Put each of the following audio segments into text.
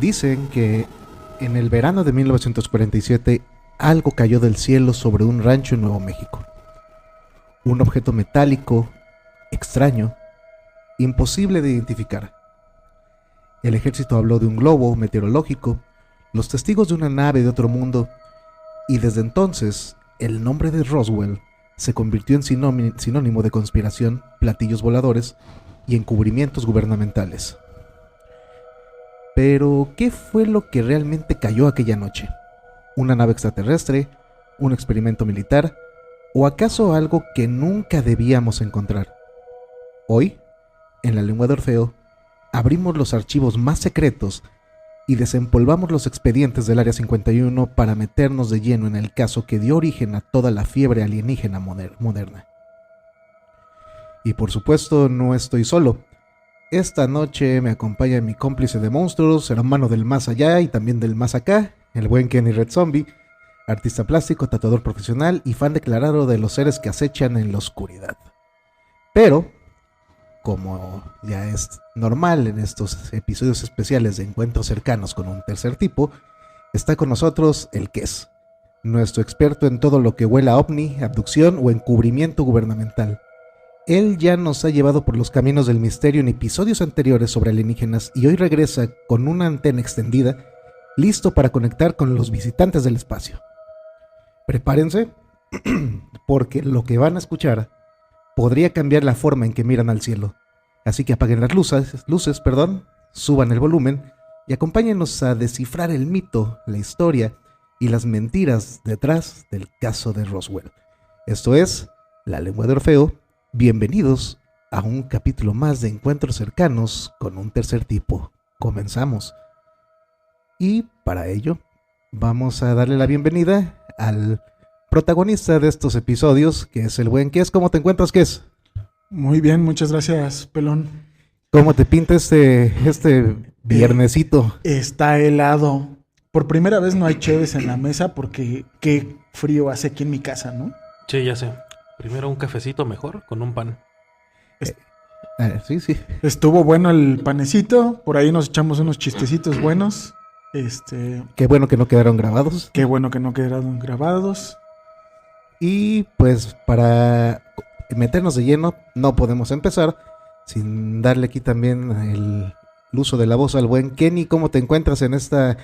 Dicen que en el verano de 1947 algo cayó del cielo sobre un rancho en Nuevo México. Un objeto metálico, extraño, imposible de identificar. El ejército habló de un globo meteorológico, los testigos de una nave de otro mundo, y desde entonces el nombre de Roswell se convirtió en sinónimo de conspiración, platillos voladores y encubrimientos gubernamentales. Pero, ¿qué fue lo que realmente cayó aquella noche? ¿Una nave extraterrestre? ¿Un experimento militar? ¿O acaso algo que nunca debíamos encontrar? Hoy, en La Lengua de Orfeo, abrimos los archivos más secretos y desempolvamos los expedientes del Área 51 para meternos de lleno en el caso que dio origen a toda la fiebre alienígena moderna. Y por supuesto, no estoy solo. Esta noche me acompaña mi cómplice de monstruos, hermano del más allá y también del más acá, el buen Kenny Red Zombie, artista plástico, tatuador profesional y fan declarado de los seres que acechan en la oscuridad. Pero, como ya es normal en estos episodios especiales de encuentros cercanos con un tercer tipo, está con nosotros el Kes, nuestro experto en todo lo que huela a ovni, abducción o encubrimiento gubernamental. Él ya nos ha llevado por los caminos del misterio en episodios anteriores sobre alienígenas y hoy regresa con una antena extendida, listo para conectar con los visitantes del espacio. Prepárense, porque lo que van a escuchar podría cambiar la forma en que miran al cielo. Así que apaguen las luces, suban el volumen y acompáñenos a descifrar el mito, la historia y las mentiras detrás del caso de Roswell. Esto es La Lengua de Orfeo. Bienvenidos a un capítulo más de encuentros cercanos con un tercer tipo. Comenzamos. Y para ello vamos a darle la bienvenida al protagonista de estos episodios, que es el buen Kes. ¿Cómo te encuentras, Kes? Muy bien, muchas gracias, Pelón. ¿Cómo te pinta este viernesito? Está helado. Por primera vez no hay cheves en la mesa porque qué frío hace aquí en mi casa, ¿no? Sí, ya sé. Primero un cafecito mejor con un pan. Sí. Estuvo bueno el panecito. Por ahí nos echamos unos chistecitos buenos. Qué bueno que no quedaron grabados. Qué bueno que no quedaron grabados. Y pues para meternos de lleno, no podemos empezar sin darle aquí también el uso de la voz al buen Kenny. ¿Cómo te encuentras en esta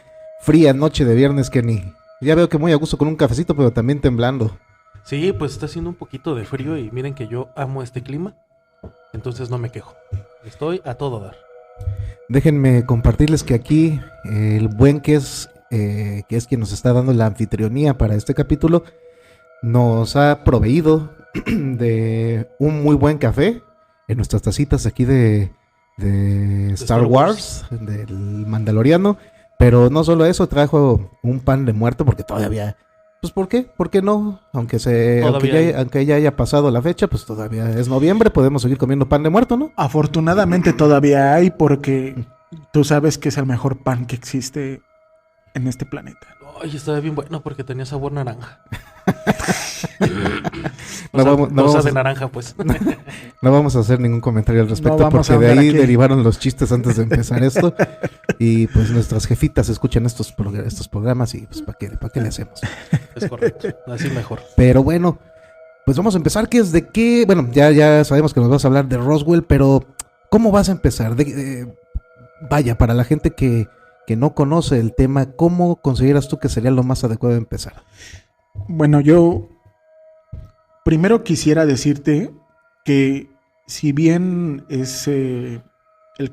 fría noche de viernes, Kenny? Ya veo que muy a gusto con un cafecito, pero también temblando. Sí, pues está haciendo un poquito de frío y miren que yo amo este clima, entonces no me quejo. Estoy a todo dar. Déjenme compartirles que aquí el buen que es quien nos está dando la anfitrionía para este capítulo, nos ha proveído de un muy buen café en nuestras tacitas aquí de Star Wars, del Mandaloriano. Pero no solo eso, trajo un pan de muerto porque todavía... Pues ¿por qué? ¿Por qué no? Aunque ya haya pasado la fecha, pues todavía es noviembre, podemos seguir comiendo pan de muerto, ¿no? Afortunadamente todavía hay, porque tú sabes que es el mejor pan que existe en este planeta. Ay, estaba bien bueno porque tenía sabor naranja. No de naranja, pues. No vamos a hacer ningún comentario al respecto porque de ahí derivaron los chistes antes de empezar esto. Y pues nuestras jefitas escuchan estos programas y pues ¿para qué le hacemos? Es correcto, así mejor. Pero bueno, pues vamos a empezar. Bueno, ya sabemos que nos vas a hablar de Roswell, pero ¿cómo vas a empezar? Vaya, para la gente que no conoce el tema, ¿cómo consideras tú que sería lo más adecuado de empezar? Bueno, yo primero quisiera decirte que si bien es el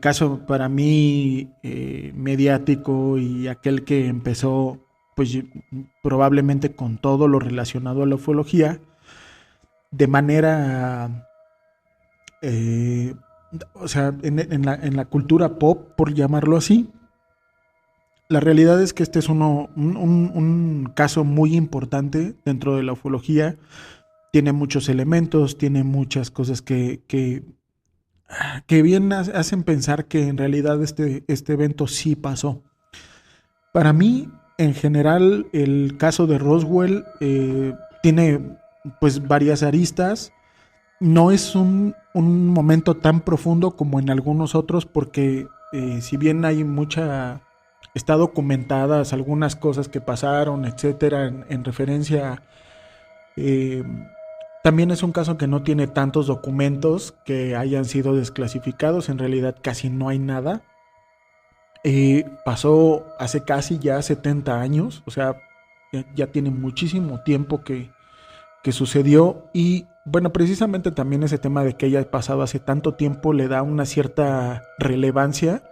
caso para mí mediático y aquel que empezó pues probablemente con todo lo relacionado a la ufología, de manera, o sea, en la cultura pop, por llamarlo así, la realidad es que este es un caso muy importante dentro de la ufología. Tiene muchos elementos, tiene muchas cosas que bien hacen pensar que en realidad este evento sí pasó. Para mí, en general, el caso de Roswell tiene pues varias aristas. No es un momento tan profundo como en algunos otros, porque si bien hay mucha está documentadas algunas cosas que pasaron, etcétera, en referencia. También es un caso que no tiene tantos documentos que hayan sido desclasificados. En realidad casi no hay nada. Pasó hace casi ya 70 años. O sea, ya tiene muchísimo tiempo que sucedió. Y bueno, precisamente también ese tema de que haya pasado hace tanto tiempo le da una cierta relevancia.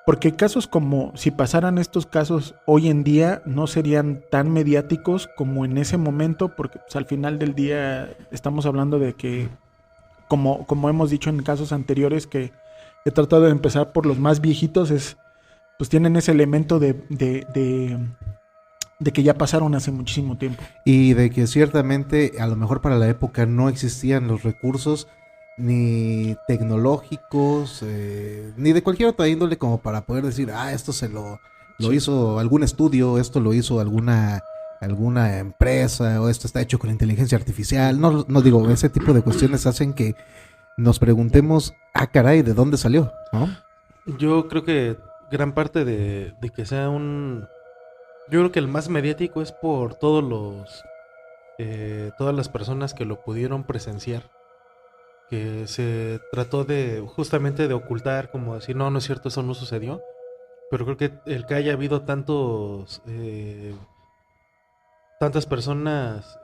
Porque casos como, si pasaran estos casos hoy en día, no serían tan mediáticos como en ese momento, porque pues, al final del día estamos hablando de que, como hemos dicho en casos anteriores, que he tratado de empezar por los más viejitos, pues tienen ese elemento de que ya pasaron hace muchísimo tiempo. Y de que ciertamente, a lo mejor para la época no existían los recursos ni tecnológicos, ni de cualquier otra índole como para poder decir, esto se lo hizo algún estudio, esto lo hizo alguna empresa, o esto está hecho con inteligencia artificial. No digo, ese tipo de cuestiones hacen que nos preguntemos, caray, ¿de dónde salió? ¿No? Yo creo que gran parte de que sea yo creo que el más mediático es por todas las personas que lo pudieron presenciar, que se trató justamente de ocultar, como decir, no es cierto, eso no sucedió. Pero creo que el que haya habido tantas personas,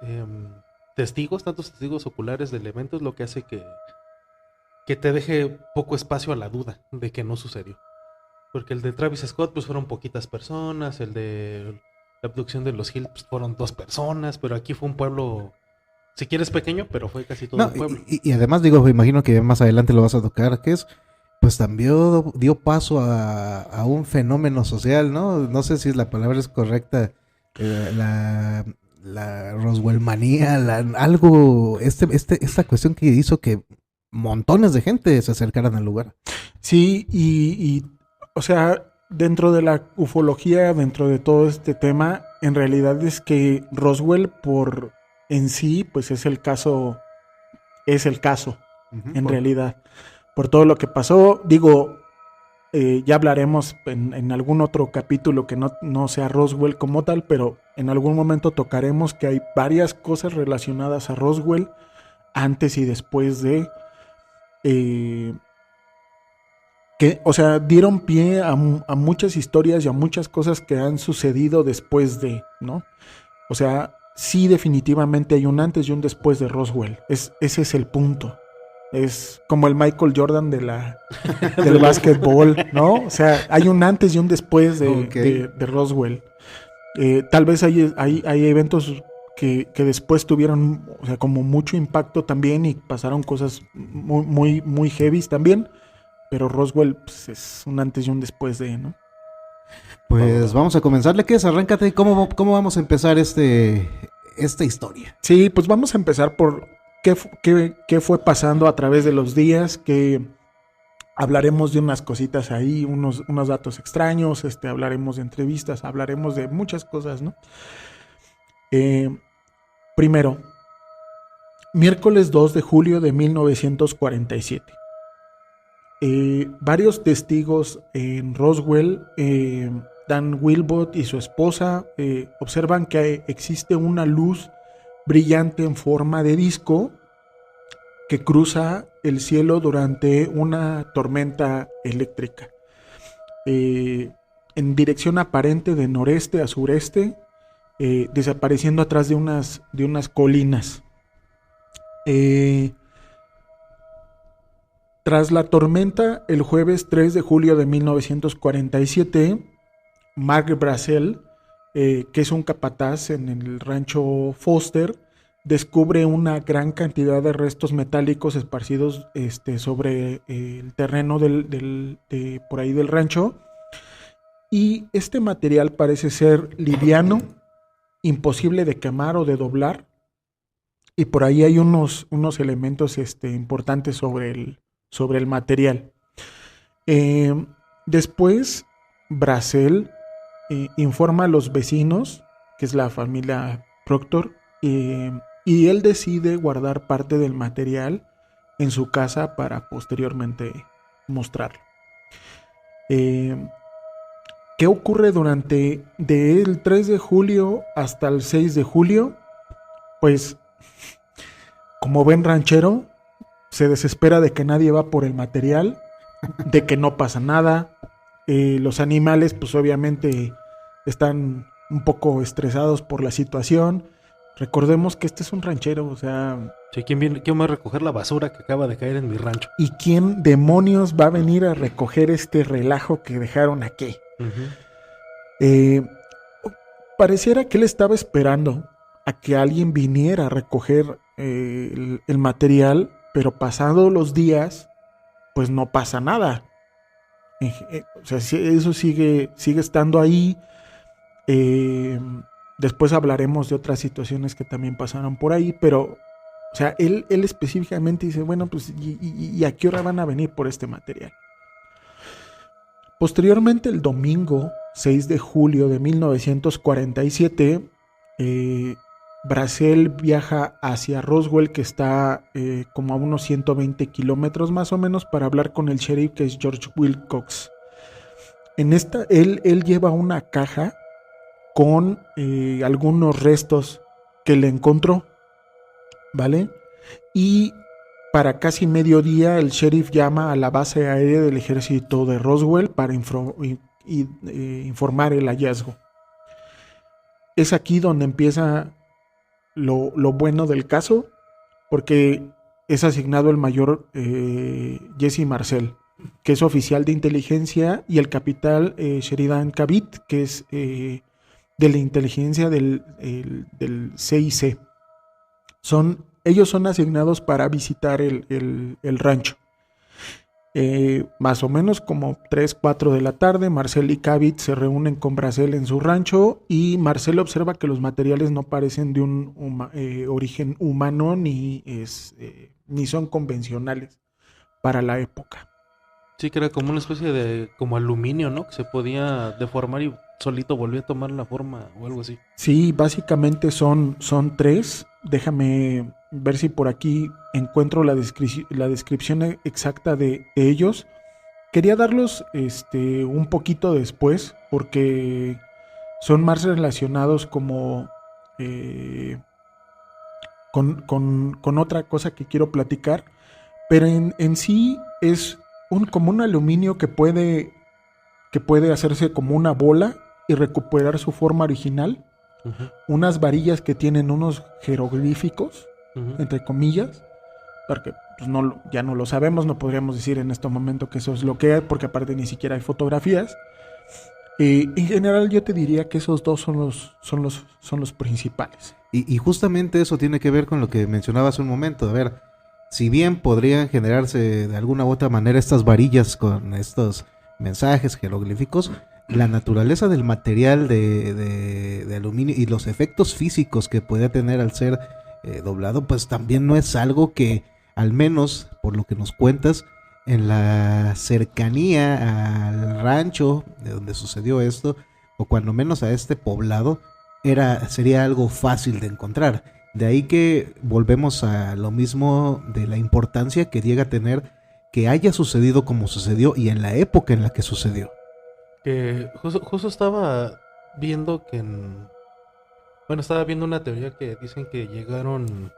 tantos testigos oculares del evento, es lo que hace que te deje poco espacio a la duda de que no sucedió. Porque el de Travis Scott pues fueron poquitas personas, el de la abducción de los Hill pues, fueron 2 personas, pero aquí fue un pueblo, si quieres pequeño, pero fue casi todo un pueblo. Y además digo, imagino que más adelante lo vas a tocar, que es, pues también dio paso a un fenómeno social, ¿no? No sé si la palabra es correcta, la Roswell manía, algo, esta cuestión que hizo que montones de gente se acercaran al lugar. Sí, y o sea, dentro de la ufología, dentro de todo este tema, en realidad es que Roswell por en sí, pues es el caso, en realidad, por todo lo que pasó. Digo, ya hablaremos en algún otro capítulo que no sea Roswell como tal, pero en algún momento tocaremos que hay varias cosas relacionadas a Roswell antes y después de... o sea, dieron pie a muchas historias y a muchas cosas que han sucedido después de, ¿no? O sea, sí, definitivamente hay un antes y un después de Roswell. Ese es el punto. Es como el Michael Jordan del básquetbol, ¿no? O sea, hay un antes y un después de Roswell. Tal vez hay eventos que después tuvieron, o sea, como mucho impacto también y pasaron cosas muy, muy, muy heavy también. Pero Roswell pues, es un antes y un después de, ¿no? Pues vamos a comenzarle. ¿Qué es? Arráncate. ¿Cómo vamos a empezar esta historia? Sí, pues vamos a empezar por qué fue pasando a través de los días, que hablaremos de unas cositas ahí, unos datos extraños, hablaremos de entrevistas, hablaremos de muchas cosas, ¿no? Primero, miércoles 2 de julio de 1947. Varios testigos en Roswell, Dan Wilbot y su esposa, observan que existe una luz brillante en forma de disco que cruza el cielo durante una tormenta eléctrica, en dirección aparente de noreste a sureste, desapareciendo atrás de unas colinas. Tras la tormenta, el jueves 3 de julio de 1947, Mark Brazel, que es un capataz en el rancho Foster, descubre una gran cantidad de restos metálicos esparcidos sobre el terreno por ahí del rancho. Y este material parece ser liviano, imposible de quemar o de doblar. Y por ahí hay unos elementos importantes sobre el material. Después, Brazel informa a los vecinos, que es la familia Proctor, y él decide guardar parte del material en su casa para posteriormente mostrarlo. ¿Qué ¿Qué ocurre durante del 3 de julio hasta el 6 de julio? Pues, como buen ranchero, se desespera de que nadie va por el material, de que no pasa nada. Los animales, pues obviamente, están un poco estresados por la situación. Recordemos que este es un ranchero, o sea... Sí, ¿quién va a recoger la basura que acaba de caer en mi rancho? ¿Y quién demonios va a venir a recoger este relajo que dejaron aquí? Pareciera que él estaba esperando a que alguien viniera a recoger el material, pero pasados los días, pues no pasa nada. O sea, eso sigue estando ahí. Después hablaremos de otras situaciones que también pasaron por ahí, pero, o sea, él específicamente dice, bueno, pues, ¿y a qué hora van a venir por este material? Posteriormente, el domingo 6 de julio de 1947, Brazel viaja hacia Roswell, que está como a unos 120 kilómetros más o menos, para hablar con el sheriff, que es George Wilcox. En esta, él lleva una caja con algunos restos que le encontró, ¿vale? Y para casi mediodía el sheriff llama a la base aérea del ejército de Roswell para informar el hallazgo. Es aquí donde empieza lo bueno del caso, porque es asignado el mayor Jesse Marcel, que es oficial de inteligencia, y el capitán Sheridan Cavit, que es de la inteligencia del CIC. Ellos son asignados para visitar el rancho. Más o menos como 3, 4 de la tarde, Marcel y Cavit se reúnen con Brazel en su rancho, y Marcel observa que los materiales no parecen de un origen humano ni son convencionales para la época. Sí, que era como una especie de como aluminio, ¿no? Que se podía deformar y solito volvió a tomar la forma o algo así. Sí, básicamente son 3. Déjame ver si por aquí encuentro la descripción exacta de ellos. Quería darlos un poquito después, porque son más relacionados como con otra cosa que quiero platicar. Pero en sí es como un aluminio que puede hacerse como una bola y recuperar su forma original. Uh-huh. Unas varillas que tienen unos jeroglíficos, Uh-huh. entre comillas, porque pues ya no lo sabemos, no podríamos decir en este momento que eso es lo que hay, porque aparte ni siquiera hay fotografías. En general yo te diría que esos dos son los principales. Y justamente eso tiene que ver con lo que mencionaba hace un momento. A ver, si bien podrían generarse de alguna u otra manera estas varillas con estos mensajes jeroglíficos, la naturaleza del material de aluminio y los efectos físicos que puede tener al ser doblado, pues también no es algo que, al menos por lo que nos cuentas, en la cercanía al rancho de donde sucedió esto, o cuando menos a este poblado, sería algo fácil de encontrar. De ahí que volvemos a lo mismo de la importancia que llega a tener que haya sucedido como sucedió y en la época en la que sucedió. Que justo estaba viendo que estaba viendo una teoría que dicen que llegaron,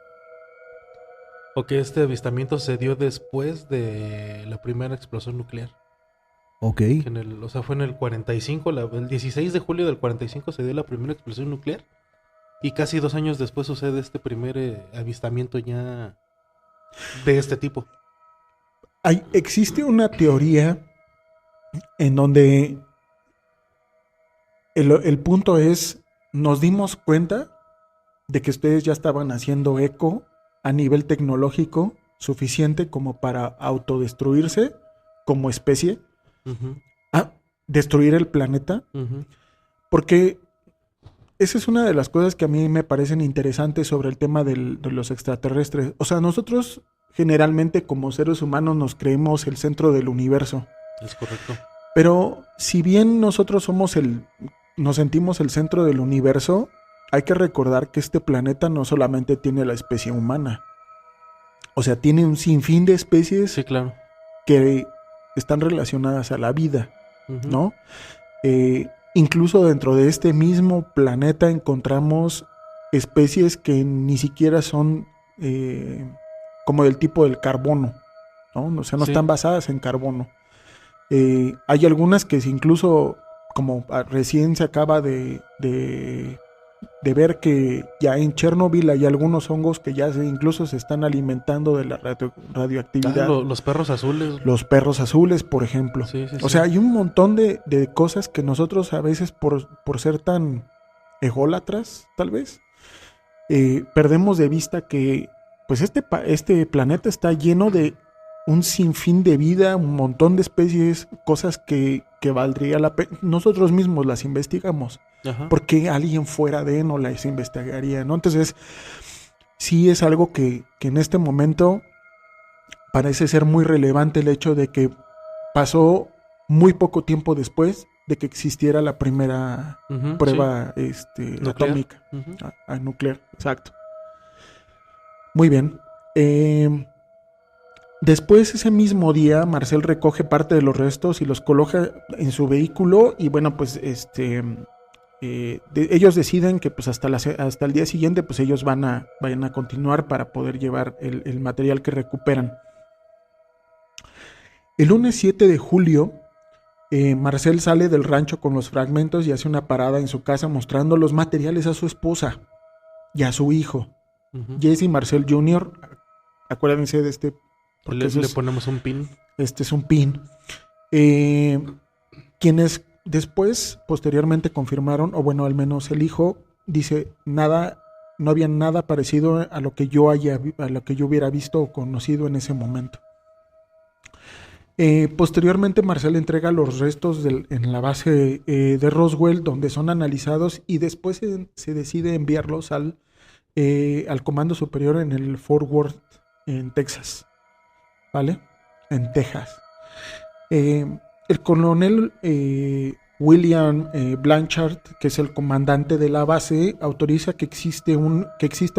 o que este avistamiento se dio después de la primera explosión nuclear. Ok. Fue en el 45, el 16 de julio del 45 se dio la primera explosión nuclear, y casi 2 años después sucede este primer avistamiento ya de este tipo. Existe una teoría en donde el punto es, nos dimos cuenta de que ustedes ya estaban haciendo eco a nivel tecnológico suficiente como para autodestruirse como especie, Uh-huh. a destruir el planeta, Uh-huh. porque esa es una de las cosas que a mí me parecen interesantes sobre el tema de los extraterrestres. O sea, nosotros generalmente como seres humanos nos creemos el centro del universo. Es correcto. Pero si bien nosotros nos sentimos el centro del universo, hay que recordar que este planeta no solamente tiene la especie humana. O sea, tiene un sinfín de especies, Sí, claro. que están relacionadas a la vida, Uh-huh. ¿no? Incluso dentro de este mismo planeta encontramos especies que ni siquiera son como del tipo del carbono, ¿no? O sea, no Sí. están basadas en carbono. Hay algunas que incluso, como recién se acaba de ver que ya en Chernobyl hay algunos hongos que ya incluso se están alimentando de la radioactividad. Los perros azules. Los perros azules, por ejemplo. Sí, sí, O sí. sea, hay un montón de cosas que nosotros a veces por ser tan ególatras, tal vez, perdemos de vista que pues este planeta está lleno de un sinfín de vida, un montón de especies, cosas que valdría la pena. Nosotros mismos las investigamos. Ajá. Porque alguien fuera de no las investigaría, ¿no? Entonces, sí es algo que en este momento parece ser muy relevante el hecho de que pasó muy poco tiempo después de que existiera la primera Ujú, prueba sí. Nuclear. atómica. Ujú. Nuclear, exacto. Muy bien. Después, ese mismo día, Marcel recoge parte de los restos y los coloca en su vehículo y bueno, pues ellos deciden que pues hasta el día siguiente pues ellos vayan a continuar para poder llevar el material que recuperan. El lunes 7 de julio, Marcel sale del rancho con los fragmentos y hace una parada en su casa mostrando los materiales a su esposa y a su hijo, Ujú. Jesse Marcel Jr. Acuérdense de este, porque Le ponemos un pin. este es un pin. Quienes después, posteriormente confirmaron, o bueno, al menos el hijo dice, no había nada parecido a lo que yo hubiera visto o conocido en ese momento. Posteriormente, Marcel entrega los restos en la base de Roswell, donde son analizados y después se decide enviarlos al Comando Superior en el Fort Worth, en Texas. ¿Vale? En Texas. El coronel William Blanchard, que es el comandante de la base, autoriza que exista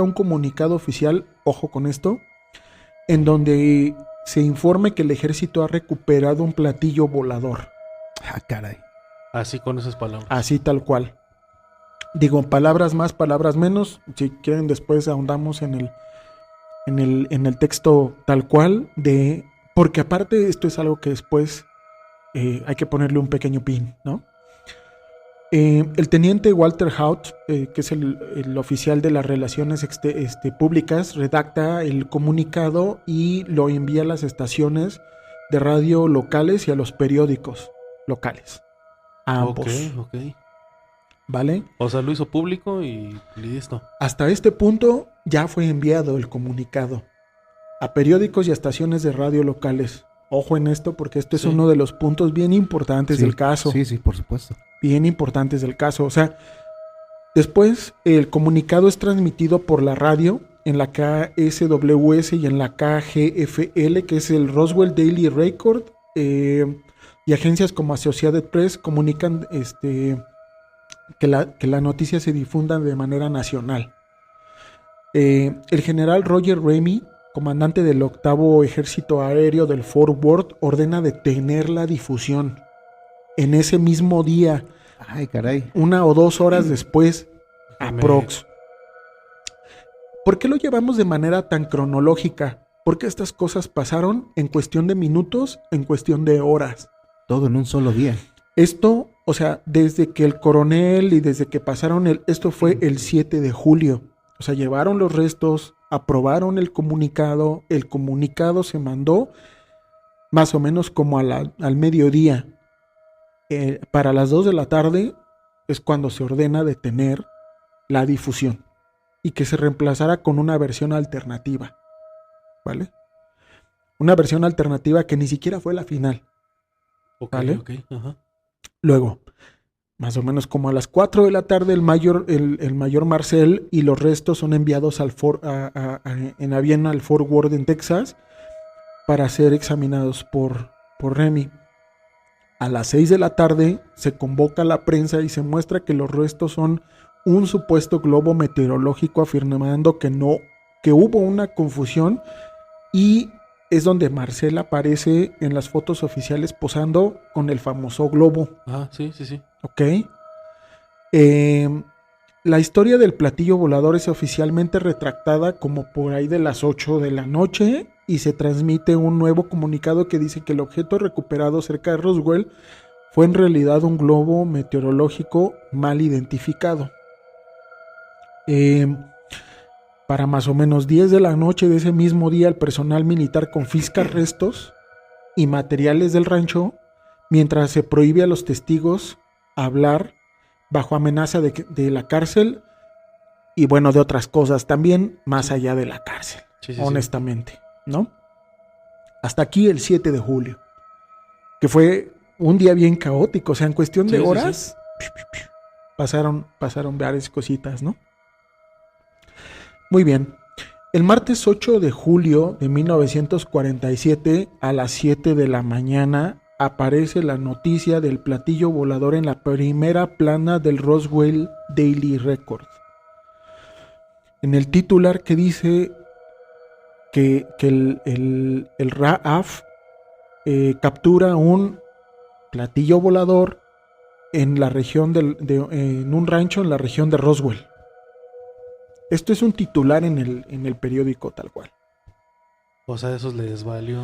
un comunicado oficial, ojo con esto, en donde se informe que el ejército ha recuperado un platillo volador. Ah, caray. Así con esas palabras. Así tal cual. Digo, palabras más, palabras menos. Si quieren, después ahondamos en el texto tal cual. Porque aparte esto es algo que después hay que ponerle un pequeño pin, ¿no? El teniente Walter Haut, que es el oficial de las relaciones públicas, redacta el comunicado y lo envía a las estaciones de radio locales y a los periódicos locales. A ambos. Ok. ¿Vale? O sea, lo hizo público y listo. Hasta este punto ya fue enviado el comunicado a periódicos y a estaciones de radio locales. Ojo en esto porque este es uno de los puntos bien importantes del caso. Sí, por supuesto. Bien importantes del caso. O sea, después el comunicado es transmitido por la radio en la KSWS y en la KGFL, que es el Roswell Daily Record, y agencias como Associated Press comunican que la noticia se difunda de manera nacional. El general Roger Ramey, comandante del 8º Ejército Aéreo del Fort Worth, ordena detener la difusión. En ese mismo día, ay, caray, 1 o 2 horas después, aprox. ¿Por qué lo llevamos de manera tan cronológica? Porque estas cosas pasaron en cuestión de minutos, en cuestión de horas. Todo en un solo día. Esto, o sea, desde que el coronel y desde que pasaron esto fue el 7 de julio. O sea, llevaron los restos, aprobaron el comunicado se mandó más o menos como al mediodía. Para las 2 de la tarde es cuando se ordena detener la difusión y que se reemplazara con una versión alternativa, ¿vale? Una versión alternativa que ni siquiera fue la final, ¿vale? Okay. Ajá. Luego, más o menos como a las 4 de la tarde, el mayor Marcel y los restos son enviados en avión al Fort Worth en Texas para ser examinados por Ramey. A las 6 de la tarde se convoca a la prensa y se muestra que los restos son un supuesto globo meteorológico, afirmando que hubo una confusión y es donde Marcel aparece en las fotos oficiales posando con el famoso globo. Ah, sí. ¿Ok? La historia del platillo volador es oficialmente retractada como por ahí de las 8 de la noche y se transmite un nuevo comunicado que dice que el objeto recuperado cerca de Roswell fue en realidad un globo meteorológico mal identificado. Para más o menos 10 de la noche de ese mismo día, el personal militar confisca restos y materiales del rancho mientras se prohíbe a los testigos hablar bajo amenaza de la cárcel y bueno, de otras cosas también más allá de la cárcel, honestamente, ¿no? Hasta aquí el 7 de julio, que fue un día bien caótico, o sea, en cuestión de horas pasaron varias cositas, ¿no? Muy bien. El martes 8 de julio de 1947 a las 7 de la mañana aparece la noticia del platillo volador en la primera plana del Roswell Daily Record. En el titular que dice que el RAF captura un platillo volador en la región en un rancho en la región de Roswell. Esto es un titular en el periódico tal cual. O sea, eso les valió.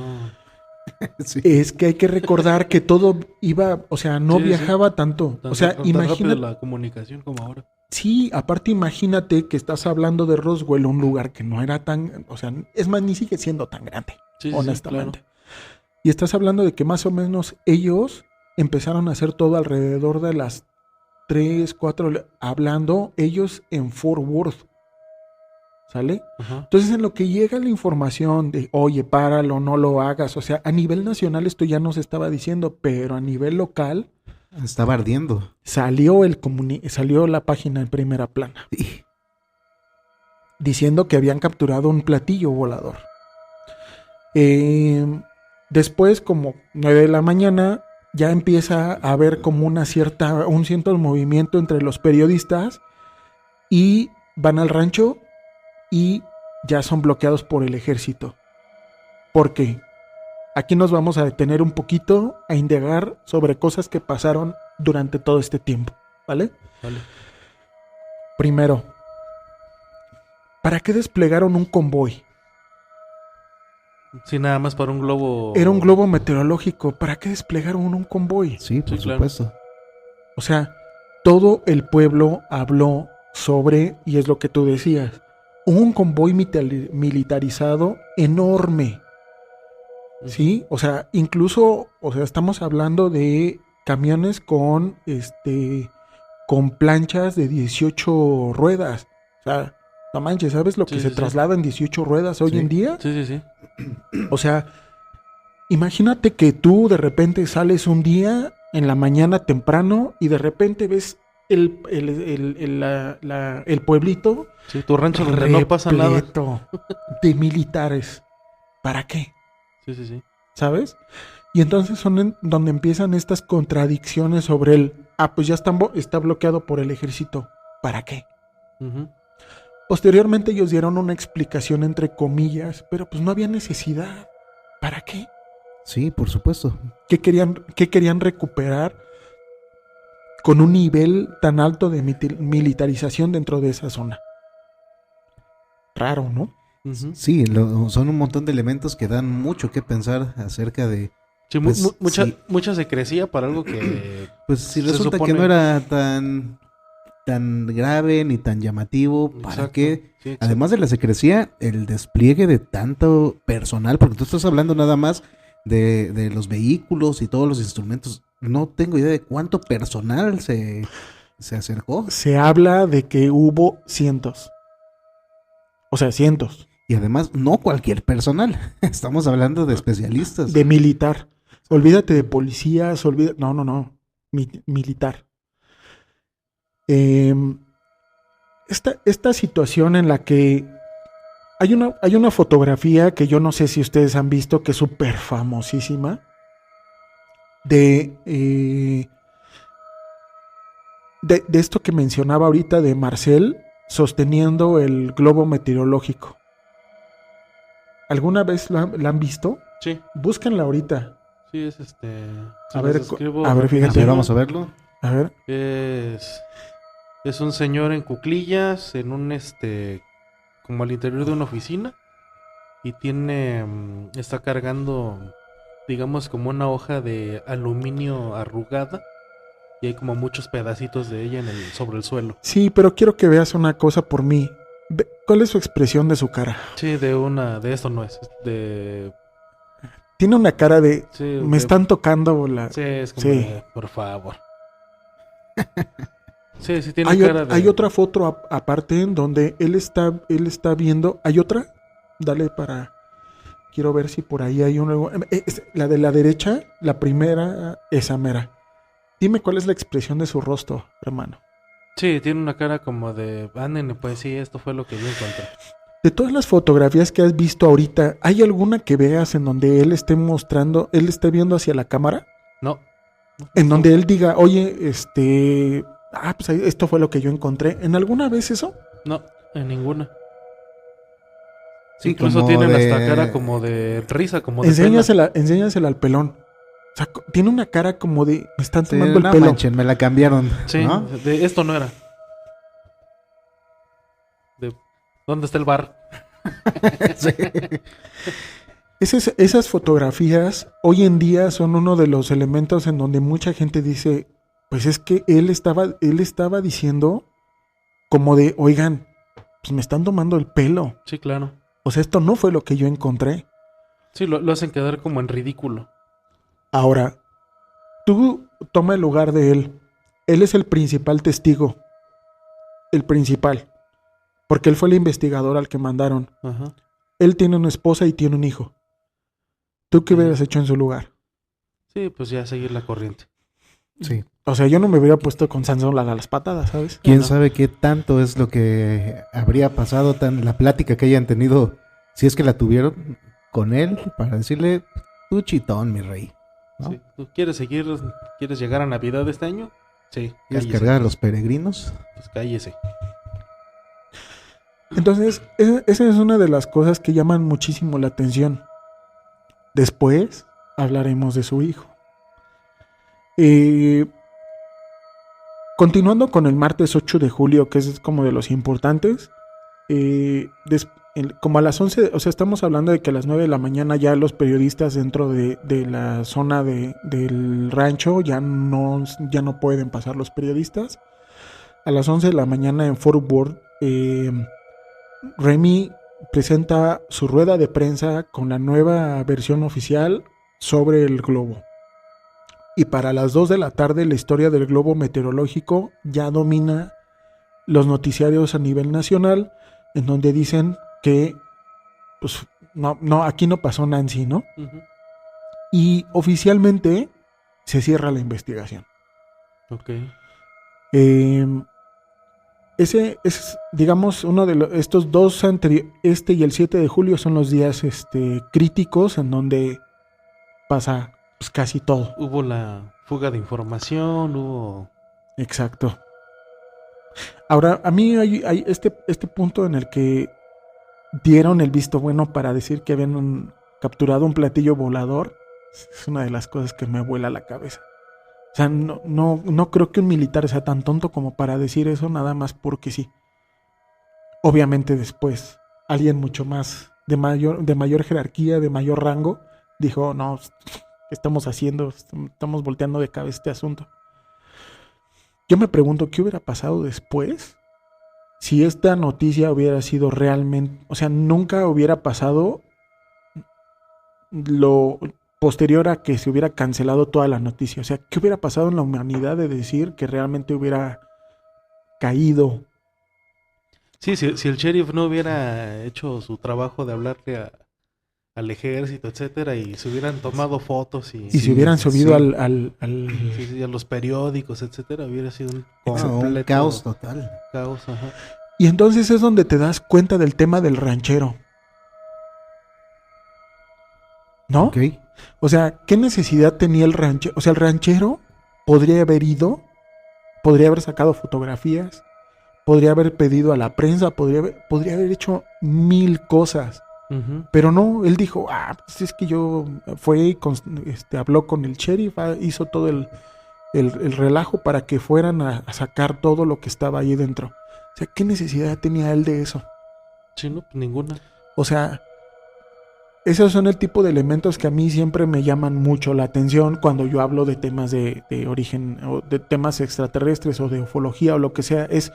Sí. Es que hay que recordar que todo iba, o sea, no viajaba tanto. O sea, imagínate la comunicación como ahora. Sí, aparte imagínate que estás hablando de Roswell, un lugar que no era tan, o sea, es más, ni sigue siendo tan grande, honestamente. Sí, claro. Y estás hablando de que más o menos ellos empezaron a hacer todo alrededor de las 3, 4, hablando ellos en Fort Worth. ¿Sale? Ajá. Entonces, en lo que llega la información de, oye, páralo, no lo hagas, o sea, a nivel nacional esto ya no se estaba diciendo, pero a nivel local estaba ardiendo. Salió la página en primera plana. Sí. Diciendo que habían capturado un platillo volador. Después, como 9 de la mañana, ya empieza a haber como un cierto movimiento entre los periodistas y van al rancho y ya son bloqueados por el ejército. ¿Por qué? Aquí nos vamos a detener un poquito a indagar sobre cosas que pasaron durante todo este tiempo, ¿vale? Vale. Primero, ¿para qué desplegaron un convoy? Sí, nada más para un globo. Era un globo meteorológico. ¿Para qué desplegaron un convoy? Sí, por supuesto. Claro. O sea, todo el pueblo habló sobre, y es lo que tú decías, un convoy militarizado enorme. Sí, o sea, incluso, o sea, estamos hablando de camiones con planchas de 18 ruedas. O sea, no manches, ¿sabes lo que se traslada en 18 ruedas hoy en día? Sí. O sea, imagínate que tú de repente sales un día en la mañana temprano y de repente ves el pueblito. Sí, tu rancho donde no pasa nada. De militares. ¿Para qué? Sí. ¿Sabes? Y entonces son donde empiezan estas contradicciones sobre pues ya está bloqueado por el ejército. ¿Para qué? Uh-huh. Posteriormente ellos dieron una explicación entre comillas, pero pues no había necesidad. ¿Para qué? Sí, por supuesto. ¿Qué querían recuperar con un nivel tan alto de militarización dentro de esa zona? Raro, ¿no? Uh-huh. Sí, son un montón de elementos que dan mucho que pensar acerca de... Sí, pues, mucha secrecía para algo que... Pues si resulta que no era tan grave ni tan llamativo, ¿para qué? Sí, además de la secrecía, el despliegue de tanto personal, porque tú estás hablando nada más de los vehículos y todos los instrumentos. No tengo idea de cuánto personal se acercó. Se habla de que hubo cientos. O sea, cientos. Y además, no cualquier personal. Estamos hablando de especialistas. De militar. Olvídate de policías, No. Militar. Esta situación en la que hay una fotografía que yo no sé si ustedes han visto, que es súper famosísima, de esto que mencionaba ahorita de Marcel sosteniendo el globo meteorológico. ¿Alguna vez la han visto? Sí, Búsquenla ahorita. sí, es A si ver, les escribo a ver, fíjate. A rapidísimo, ver, vamos a verlo. A ver. Es un señor en cuclillas, en un como al interior de una oficina. Y está cargando, digamos, como una hoja de aluminio arrugada. Y hay como muchos pedacitos de ella sobre el suelo. Sí, pero quiero que veas una cosa por mí. ¿Cuál es su expresión de su cara? Sí, de esto no es Tiene una cara de... sí, Me están tocando la... sí, es como Sí. de, por favor. Sí, sí tiene cara de... Hay otra foto aparte en donde él está viendo... ¿Hay otra? Dale para... Quiero ver si por ahí hay una... La de la derecha, la primera, esa mera. Dime cuál es la expresión de su rostro, hermano. Sí, tiene una cara como de... Anden, pues sí, esto fue lo que yo encontré. De todas las fotografías que has visto ahorita, ¿hay alguna que veas en donde él esté mostrando, él esté viendo hacia la cámara? No. En donde él diga, oye, pues esto fue lo que yo encontré. ¿En alguna vez eso? No, en ninguna. Sí, Incluso como tienen de- hasta cara como de risa, como de pena. Enséñasela al pelón. O sea, tiene una cara como de, me están Sí, tomando el no pelo. manchen, me la cambiaron. Sí, ¿no? de esto no era. ¿Dónde está el bar? Sí. Esas fotografías hoy en día son uno de los elementos en donde mucha gente dice, pues es que él estaba diciendo como de, oigan, pues me están tomando el pelo. Sí, claro. O sea, esto no fue lo que yo encontré. Sí, lo hacen quedar como en ridículo. Ahora, tú toma el lugar de él. Él es el principal testigo. El principal. Porque él fue el investigador al que mandaron. Ajá. Él tiene una esposa y tiene un hijo. ¿Tú qué Ajá. hubieras hecho en su lugar? Sí, pues ya seguir la corriente. Sí. O sea, yo no me hubiera puesto con Sansón a las patadas, ¿sabes? ¿Quién No. sabe qué tanto es lo que habría pasado, la plática que hayan tenido, si es que la tuvieron con él, para decirle, tú chitón, mi rey, ¿no? Sí. ¿Tú quieres llegar a Navidad de este año? Sí, ¿Quieres cállese. cargar a los peregrinos? Pues cállese. Entonces, esa es una de las cosas que llaman muchísimo la atención. Después hablaremos de su hijo. Continuando con el martes 8 de julio, que es como de los importantes, como a las 11, o sea, estamos hablando de que a las 9 de la mañana ya los periodistas dentro de la zona del rancho ya no pueden pasar los periodistas. A las 11 de la mañana en Fort Worth, Remy presenta su rueda de prensa con la nueva versión oficial sobre el globo. Y para las 2 de la tarde la historia del globo meteorológico ya domina los noticiarios a nivel nacional, en donde dicen que pues no, aquí no pasó Nancy, ¿no? Ujú. Y oficialmente se cierra la investigación. Ok. Ese es, digamos, uno de estos dos este y el 7 de julio son los días críticos en donde pasa pues, casi todo. Hubo la fuga de información, hubo... Exacto. Ahora, a mí hay este punto en el que dieron el visto bueno para decir que habían capturado un platillo volador. Es una de las cosas que me vuela la cabeza. O sea, no creo que un militar sea tan tonto como para decir eso nada más porque sí. Obviamente después, alguien mucho más de mayor jerarquía, de mayor rango, dijo, no, ¿qué estamos haciendo? Estamos volteando de cabeza este asunto. Yo me pregunto, ¿qué hubiera pasado después si esta noticia hubiera sido realmente, o sea, nunca hubiera pasado lo posterior a que se hubiera cancelado toda la noticia? O sea, ¿qué hubiera pasado en la humanidad de decir que realmente hubiera caído? Sí, si el sheriff no hubiera hecho su trabajo de hablarle al ejército, etcétera, y se hubieran tomado fotos y Y se hubieran subido sí. al a los periódicos, etcétera, hubiera sido un Un completo caos total. caos, ajá. Y entonces es donde te das cuenta del tema del ranchero. ¿No? Ok. O sea, ¿qué necesidad tenía el ranchero? O sea, el ranchero podría haber ido, podría haber sacado fotografías, podría haber pedido a la prensa, podría haber hecho 1000 cosas. Ujú. Pero no, él dijo, pues es que yo fue y habló con el sheriff, hizo todo el relajo para que fueran a sacar todo lo que estaba ahí dentro. O sea, ¿qué necesidad tenía él de eso? Sí, no, pues ninguna. O sea, esos son el tipo de elementos que a mí siempre me llaman mucho la atención cuando yo hablo de temas de origen, o de temas extraterrestres, o de ufología, o lo que sea. Es,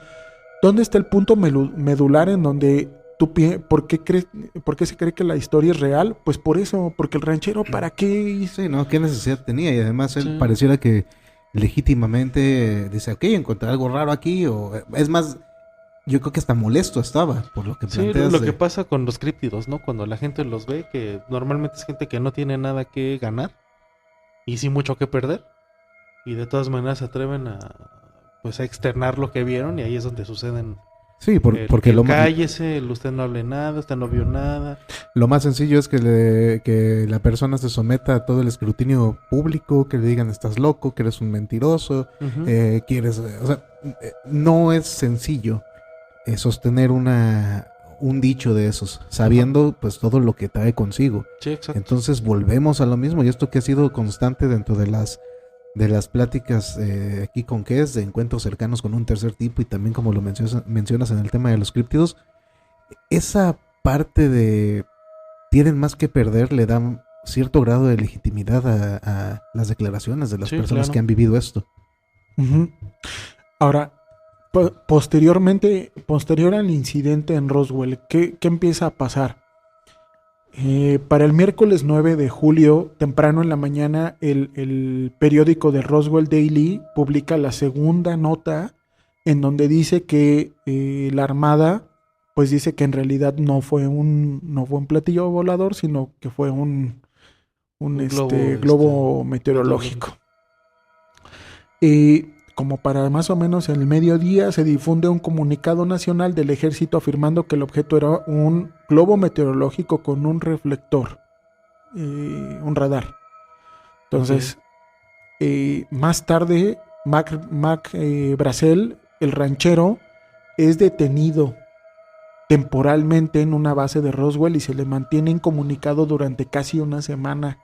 ¿dónde está el punto medular en donde ¿por qué se cree que la historia es real? Pues por eso, porque el ranchero, ¿para qué hizo? Sí, ¿no? ¿Qué necesidad tenía? Y además él Sí. pareciera que legítimamente dice, ok, encontré algo raro aquí, o es más, yo creo que hasta molesto estaba por lo que Sí, planteas. lo que pasa con los críptidos, ¿no? Cuando la gente los ve, que normalmente es gente que no tiene nada que ganar y sí mucho que perder, y de todas maneras se atreven a, pues, a externar lo que vieron, y ahí es donde suceden Sí, porque cállese, usted no hable nada, usted no vio nada. lo más sencillo es que la persona se someta a todo el escrutinio público, que le digan estás loco, que eres un mentiroso, Ujú. o sea, no es sencillo sostener un dicho de esos, sabiendo pues todo lo que trae consigo. Sí, exacto. Entonces volvemos a lo mismo, y esto que ha sido constante dentro de las pláticas aquí con Kes, de encuentros cercanos con un tercer tipo, y también como lo mencionas en el tema de los críptidos, esa parte de tienen más que perder le da cierto grado de legitimidad a las declaraciones de las Sí, personas claro. que han vivido esto. Ujú. Ahora, posterior al incidente en Roswell, ¿qué empieza a pasar? Para el miércoles 9 de julio, temprano en la mañana, el periódico de Roswell Daily publica la segunda nota en donde dice que la Armada, pues dice que en realidad no fue un platillo volador, sino que fue un globo meteorológico. Y como para más o menos en el mediodía se difunde un comunicado nacional del ejército afirmando que el objeto era un globo meteorológico con un reflector, un radar. Entonces, más tarde, Mac Brazel, el ranchero, es detenido temporalmente en una base de Roswell y se le mantiene incomunicado durante casi una semana.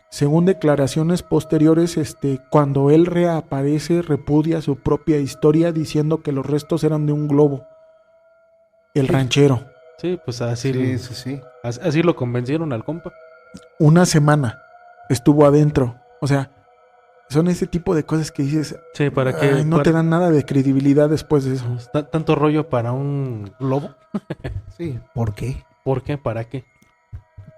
Según declaraciones posteriores, cuando él reaparece, repudia su propia historia diciendo que los restos eran de un globo. El ranchero. Sí, pues así, Sí. así lo convencieron al compa. Una semana estuvo adentro. O sea, son ese tipo de cosas que dices, Sí, para que no te dan nada de credibilidad después de eso. tanto rollo para un globo. Sí, ¿por qué? ¿Por qué? ¿Para qué?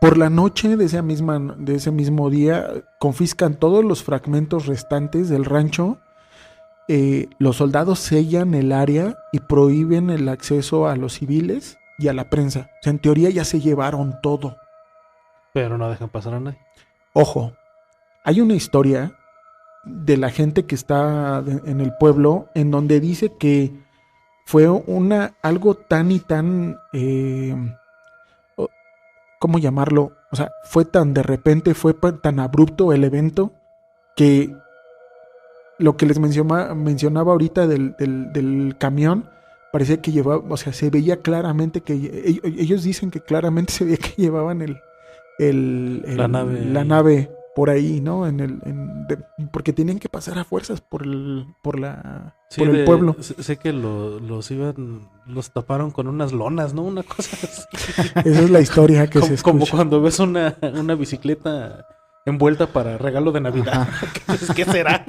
Por la noche de ese mismo día, confiscan todos los fragmentos restantes del rancho. Los soldados sellan el área y prohíben el acceso a los civiles y a la prensa. O sea, en teoría ya se llevaron todo. Pero no dejan pasar a nadie. Ojo, hay una historia de la gente que está en el pueblo en donde dice que fue algo tan y tan... ¿cómo llamarlo? O sea, fue tan de repente, fue tan abrupto el evento que lo que les mencionaba ahorita del camión, parecía que llevaba, o sea, se veía claramente que ellos dicen que claramente se veía que llevaban la nave por ahí, ¿no? Porque tenían que pasar a fuerzas por el pueblo. Sé que los taparon con unas lonas, ¿no? Una cosa así. Esa es la historia que se escucha. Como cuando ves una bicicleta envuelta para regalo de Navidad. ¿Qué será?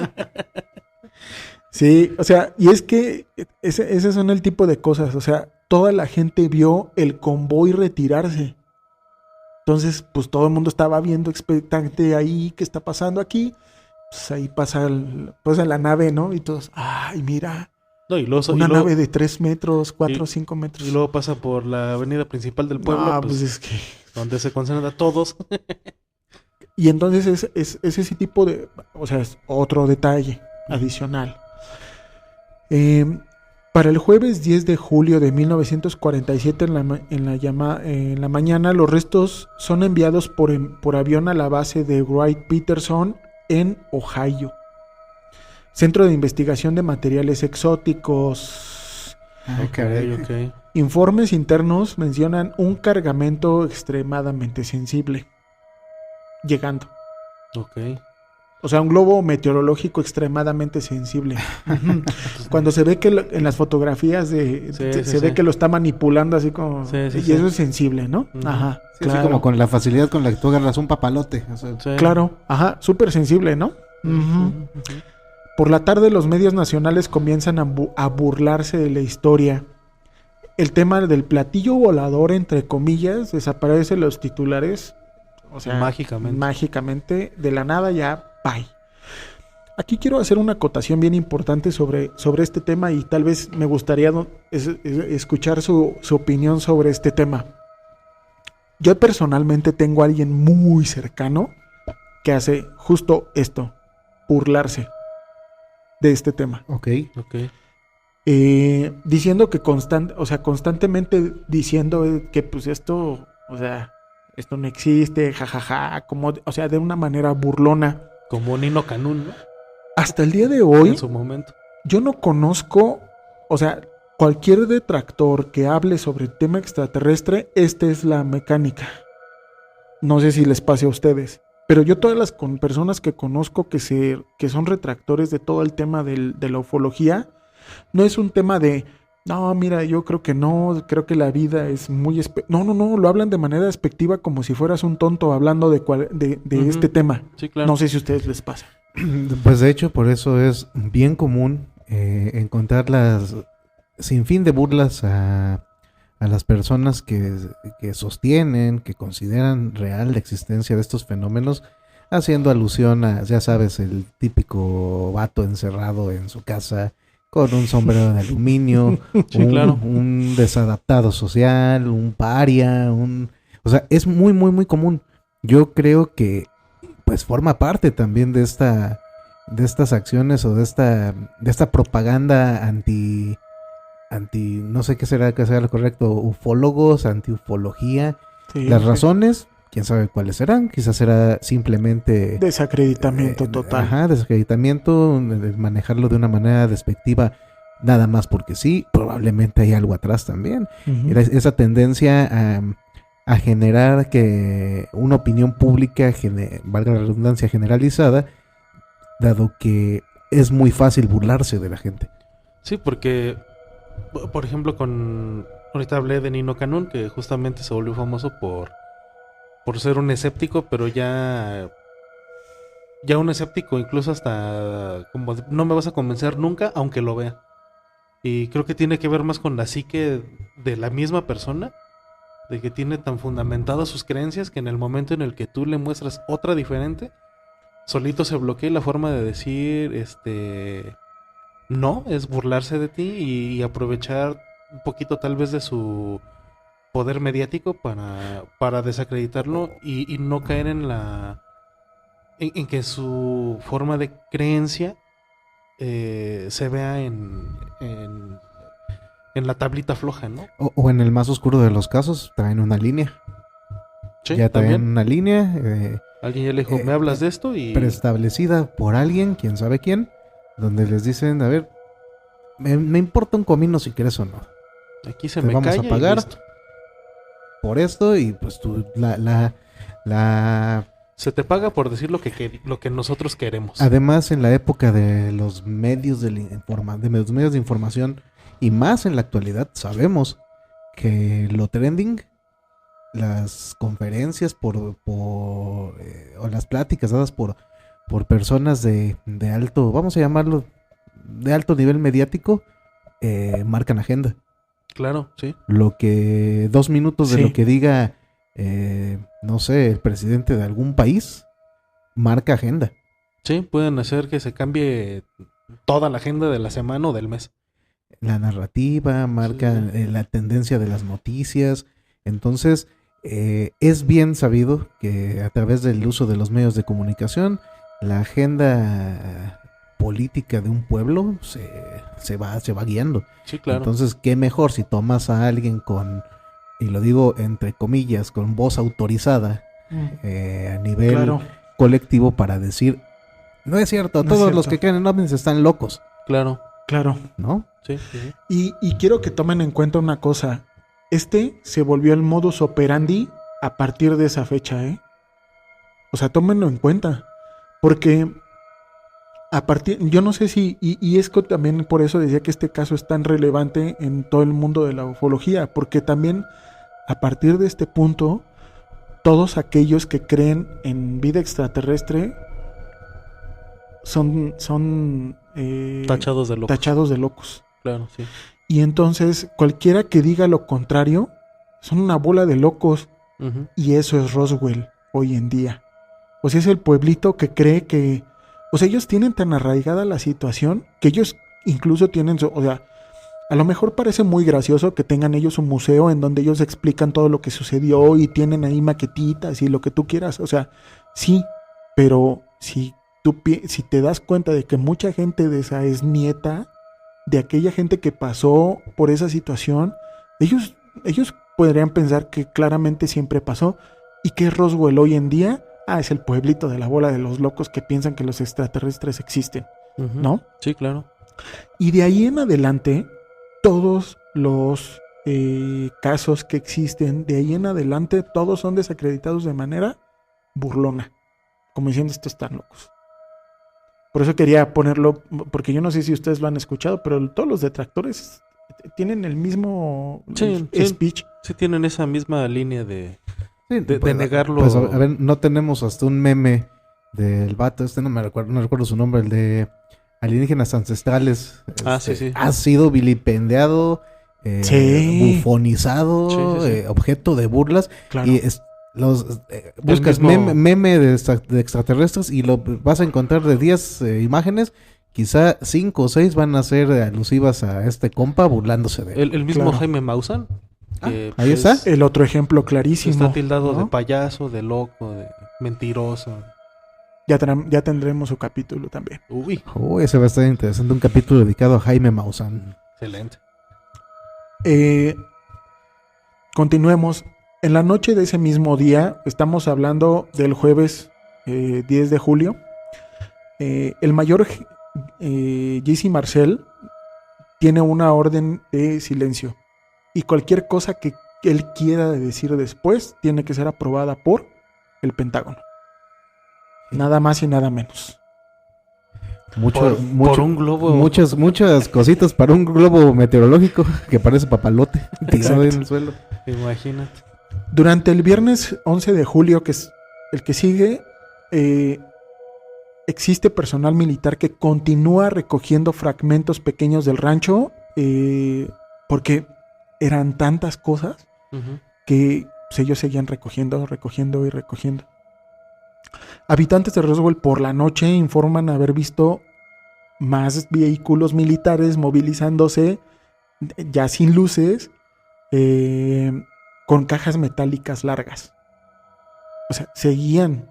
Sí, o sea, y es que ese son el tipo de cosas. O sea, toda la gente vio el convoy retirarse. Entonces, pues todo el mundo estaba viendo expectante ahí, ¿qué está pasando aquí? Pues ahí pasa la nave, ¿no? Y todos, ¡ay, mira! No, una nave de 3 metros, 4 o 5 metros. Y luego pasa por la avenida principal del pueblo, pues es que... donde se concentran todos. Y entonces es ese tipo de... O sea, es otro detalle adicional. Para el jueves 10 de julio de 1947 en la mañana, los restos son enviados por avión a la base de Wright-Patterson en Ohio. Centro de Investigación de Materiales Exóticos. Ok. Informes internos mencionan un cargamento extremadamente sensible llegando. Ok. O sea, un globo meteorológico extremadamente sensible. Ujú. Cuando se ve que en las fotografías se ve que lo está manipulando así como... y eso es sensible, ¿no? Ujú. Ajá, Sí, así como con la facilidad con la que tú agarras un papalote. O sea, Sí. Claro, ajá, súper sensible, ¿no? Ujú. Por la tarde los medios nacionales comienzan a burlarse de la historia. El tema del platillo volador, entre comillas, desaparece en los titulares. O sea, mágicamente, de la nada ya, bye. Aquí quiero hacer una acotación bien importante sobre este tema y tal vez me gustaría escuchar su opinión sobre este tema. Yo personalmente tengo a alguien muy cercano que hace justo esto, burlarse de este tema. ok. Diciendo que constantemente diciendo que pues esto, o sea, esto no existe, jajaja, como, o sea, de una manera burlona. Como Nino Canún, ¿no? Hasta el día de hoy, En su momento. yo no conozco, o sea, cualquier detractor que hable sobre el tema extraterrestre, esta es la mecánica. No sé si les pase a ustedes, pero yo todas las personas que conozco que son retractores de todo el tema de la ufología, no es un tema de, no, mira, yo creo que no, creo que la vida es muy... No, lo hablan de manera despectiva como si fueras un tonto hablando de este tema. Sí, claro. No sé si a ustedes les pasa. Pues de hecho, por eso es bien común encontrar las sin fin de burlas a las personas que sostienen, que consideran real la existencia de estos fenómenos, haciendo alusión a, ya sabes, el típico vato encerrado en su casa con un sombrero de aluminio, Sí, claro. un desadaptado social, un paria, o sea, es muy, muy, muy común. Yo creo que pues forma parte también de estas acciones o de esta propaganda anti, no sé qué será que sea lo correcto, ufólogos, anti-ufología. Sí, Las sí. razones, quién sabe cuáles serán, quizás será simplemente Desacreditamiento total. Ajá, desacreditamiento, manejarlo de una manera despectiva, nada más porque sí, probablemente hay algo atrás también. Uh-huh. Esa tendencia a generar que una opinión pública, valga la redundancia, generalizada, dado que es muy fácil burlarse de la gente. Sí, porque, por ejemplo, ahorita hablé de Nino Canún, que justamente se volvió famoso por ser un escéptico, pero ya un escéptico, incluso hasta como no me vas a convencer nunca, aunque lo vea. Y creo que tiene que ver más con la psique de la misma persona, de que tiene tan fundamentadas sus creencias que en el momento en el que tú le muestras otra diferente, solito se bloquea. La forma de decir no es burlarse de ti y aprovechar un poquito tal vez de su poder mediático para desacreditarlo y no caer en que su forma de creencia se vea en la tablita floja, ¿no? O en el más oscuro de los casos, traen una línea. Sí, Ya traen también. una línea Alguien ya le dijo, me hablas de esto y... preestablecida por alguien, quién sabe quién, donde les dicen, a ver, me importa un comino si quieres o no. Aquí se te me vamos calla a pagar y listo. por esto y pues tú Se te paga por decir lo que nosotros queremos. además en la época de los medios de los medios de información y más en la actualidad sabemos que lo trending, las conferencias o las pláticas dadas por personas de alto, vamos a llamarlo, de alto nivel mediático, marcan agenda. Claro, sí. Lo que 2 minutos de Sí. lo que diga, no sé, el presidente de algún país, marca agenda. Sí, pueden hacer que se cambie toda la agenda de la semana o del mes. La narrativa, marca Sí. la tendencia de las noticias. Entonces, es bien sabido que a través del uso de los medios de comunicación, la agenda política de un pueblo se va guiando. Sí, claro. Entonces, qué mejor si tomas a alguien y lo digo entre comillas, con voz autorizada a nivel Claro. colectivo para decir, no es cierto, No es todos los cierto. que creen en ovnis están locos, Claro. Claro. ¿no? Sí, sí. Y quiero que tomen en cuenta una cosa. Se volvió el modus operandi a partir de esa fecha, ¿eh? O sea, tómenlo en cuenta. Porque yo no sé si, y es que también por eso decía que este caso es tan relevante en todo el mundo de la ufología, porque también a partir de este punto, todos aquellos que creen en vida extraterrestre son Tachados de locos. tachados de locos. Claro, sí. Y entonces cualquiera que diga lo contrario son una bola de locos. Ujú. Y eso es Roswell hoy en día. O sea, es el pueblito que cree que... O sea, ellos tienen tan arraigada la situación que ellos incluso tienen... O sea, a lo mejor parece muy gracioso que tengan ellos un museo en donde ellos explican todo lo que sucedió y tienen ahí maquetitas y lo que tú quieras. O sea, sí, pero si te das cuenta de que mucha gente de esa es nieta de aquella gente que pasó por esa situación, ellos podrían pensar que claramente siempre pasó. ¿Y qué es Roswell hoy en día? Es el pueblito de la bola de los locos que piensan que los extraterrestres existen, Ujú. ¿no? Sí, claro. Y de ahí en adelante, todos los casos que existen, de ahí en adelante, todos son desacreditados de manera burlona, como diciendo estos están locos. Por eso quería ponerlo, porque yo no sé si ustedes lo han escuchado, pero todos los detractores tienen el mismo Sí, speech. Sí tienen esa misma línea de Sí, de negarlo. Pues a ver, no tenemos hasta un meme del vato, no recuerdo su nombre, el de alienígenas ancestrales. Sí, sí. Ha sido vilipendiado, Sí. bufonizado, Sí, sí. Objeto de burlas. Claro. Y buscas mismo- meme de extraterrestres y lo vas a encontrar de 10 imágenes. Quizá 5 o 6 van a ser alusivas a este compa burlándose de él. El mismo Claro. Jaime Maussan. Que, ahí está. El otro ejemplo clarísimo. Está tildado ¿no? de payaso, de loco, de mentiroso. Ya tendremos su capítulo también. Uy, Ese va a estar interesante. Un capítulo dedicado a Jaime Maussan. excelente. Continuemos. En la noche de ese mismo día, estamos hablando del jueves 10 de julio, el mayor J.C. Marcel tiene una orden de silencio. Y cualquier cosa que él quiera decir después tiene que ser aprobada por el Pentágono. Nada más y nada menos. Por un globo. Muchas cositas para un globo meteorológico que parece papalote tirado en el suelo. Imagínate. Durante el viernes 11 de julio, que es el que sigue, existe personal militar que continúa recogiendo fragmentos pequeños del rancho porque eran tantas cosas Ujú. que pues, ellos seguían recogiendo. Habitantes de Roswell por la noche informan haber visto más vehículos militares movilizándose ya sin luces con cajas metálicas largas. O sea, seguían.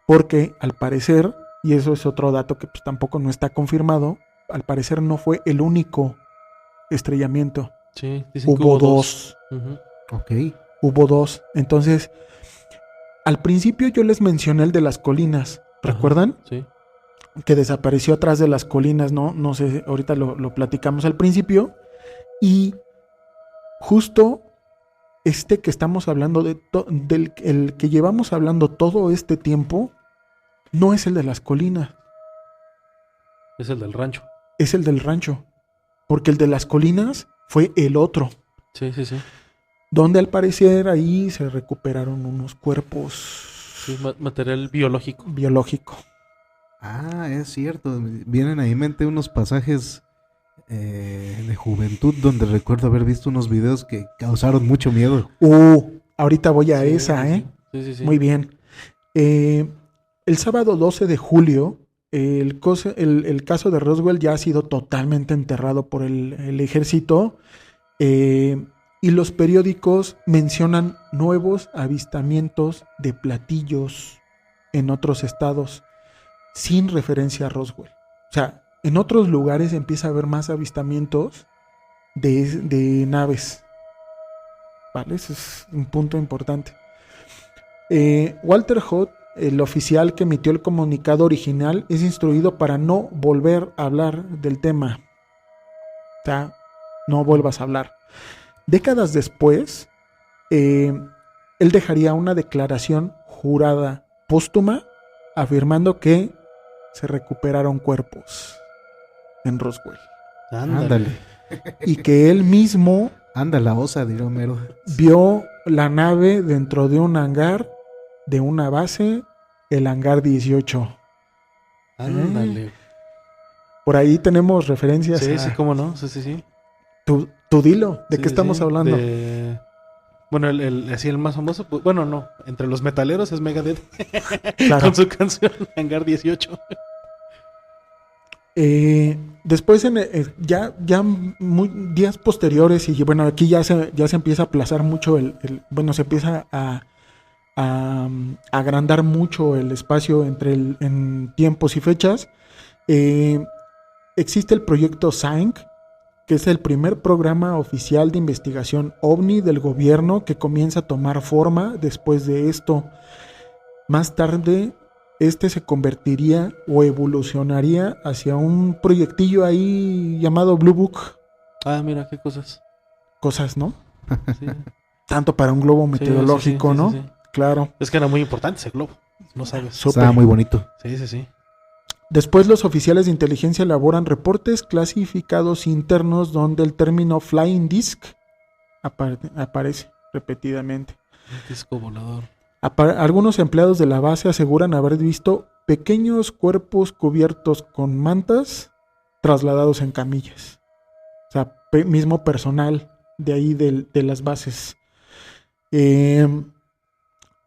Porque al parecer, y eso es otro dato que pues, tampoco no está confirmado, al parecer no fue el único estrellamiento. Sí, dicen que Hubo dos. Ujú. Ok. Hubo dos. Entonces, al principio yo les mencioné el de las colinas. ¿Recuerdan? Sí. Que desapareció atrás de las colinas, ¿no? No sé, ahorita lo platicamos al principio. Y justo que estamos hablando el que llevamos hablando todo este tiempo, no es el de las colinas, Es el del rancho. es el del rancho. Porque el de las colinas fue el otro, Sí, sí, sí. donde al parecer ahí se recuperaron unos cuerpos Sí, material biológico. biológico. Es cierto. Vienen a mi mente unos pasajes de juventud donde recuerdo haber visto unos videos que causaron mucho miedo. Ahorita voy a Sí, esa, sí, ¿eh? Sí, sí, sí. Muy bien. El sábado 12 de julio, el caso de Roswell ya ha sido totalmente enterrado por el ejército y los periódicos mencionan nuevos avistamientos de platillos en otros estados sin referencia a Roswell. O sea, en otros lugares empieza a haber más avistamientos de naves. ¿Vale? Ese es un punto importante. Walter Hood el oficial que emitió el comunicado original es instruido para no volver a hablar del tema. O sea, no vuelvas a hablar. Décadas después, él dejaría una declaración jurada póstuma afirmando que se recuperaron cuerpos en Roswell. Ándale. Y que él mismo Anda la osa, dirá Homero. vio la nave dentro de un hangar de una base, el hangar 18. Ándale. Por ahí tenemos referencias Sí, a... sí, cómo no. Sí, sí, sí. Tú dilo, ¿de Sí, qué estamos sí, hablando? Bueno, así el más famoso, pues, bueno, no, entre los metaleros es Megadeth. Claro. Con su canción Hangar 18. Después, días posteriores, y bueno, aquí ya se empieza a aplazar mucho bueno, se empieza a agrandar mucho el espacio en tiempos y fechas. Existe el proyecto SANC, que es el primer programa oficial de investigación OVNI del gobierno que comienza a tomar forma después de esto. Más tarde, se convertiría o evolucionaría hacia un proyectillo ahí llamado Blue Book. Ah, mira, qué cosas. Cosas, ¿no? Sí. Tanto para un globo meteorológico, sí, ¿no? sí. Claro. Es que era muy importante ese globo. No sabes. Súper. Estaba muy bonito. Sí, sí, sí. Después los oficiales de inteligencia elaboran reportes clasificados internos donde el término Flying Disc aparece repetidamente. Un disco volador. Algunos empleados de la base aseguran haber visto pequeños cuerpos cubiertos con mantas trasladados en camillas. O sea, mismo personal de ahí de las bases.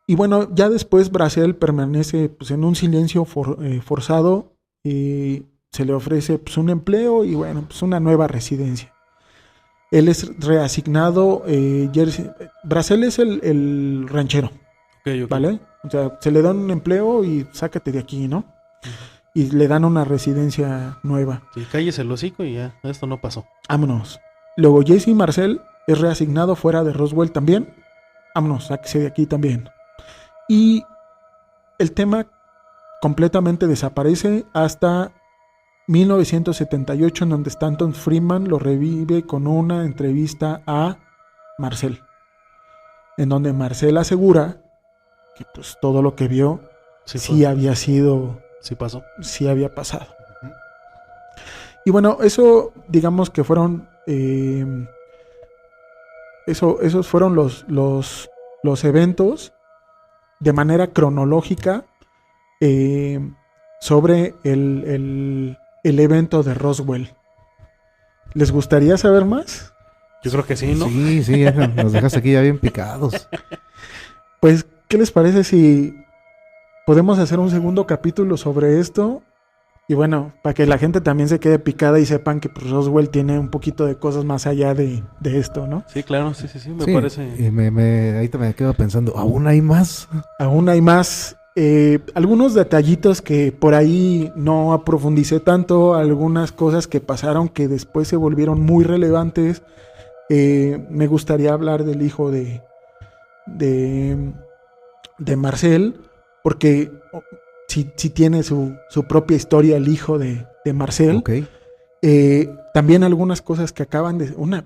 Y bueno, ya después Brazel permanece pues, en un silencio forzado y se le ofrece pues, un empleo y bueno, pues una nueva residencia. Él es reasignado, Brazel es el ranchero, Okay. ¿vale? O sea, se le da un empleo y sácate de aquí, ¿no? Y le dan una residencia nueva. Sí, cállese el hocico y ya, esto no pasó. Vámonos. Luego Jesse Marcel es reasignado fuera de Roswell también. Vámonos, sáquese de aquí también. Y el tema completamente desaparece hasta 1978, en donde Stanton Friedman lo revive con una entrevista a Marcel, en donde Marcel asegura que pues todo lo que vio sí había sido, sí pasó, sí había pasado. Y bueno, eso digamos que fueron esos fueron los eventos de manera cronológica sobre el evento de Roswell. ¿Les gustaría saber más? Yo creo que sí, ¿no? Sí, sí, nos dejas aquí ya bien picados. Pues, ¿qué les parece si podemos hacer un segundo capítulo sobre esto? Y bueno, para que la gente también se quede picada y sepan que pues, Roswell tiene un poquito de cosas más allá de esto, ¿no? Sí, claro, sí, me parece. Y ahí te me quedo pensando, ¿aún hay más? Aún hay más. Algunos detallitos que por ahí no profundicé tanto, algunas cosas que pasaron que después se volvieron muy relevantes. Me gustaría hablar del hijo de Marcel, porque sí tiene su propia historia el hijo de Marcel. Okay. También algunas cosas que acaban de... Una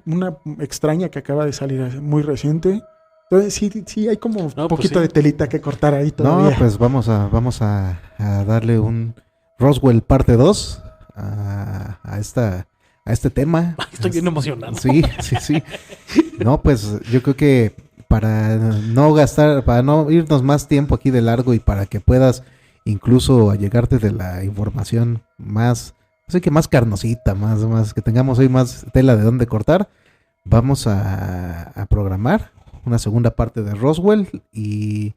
extraña que acaba de salir muy reciente. Entonces sí hay como un poquito de telita que cortar ahí todavía. No, pues vamos a darle un Roswell parte 2 a este tema. Estoy bien emocionado. Sí. No, pues yo creo que para no irnos más tiempo aquí de largo y para que puedas incluso allegarte de la información más, así que más carnosita, más que tengamos hoy más tela de dónde cortar, vamos a programar una segunda parte de Roswell y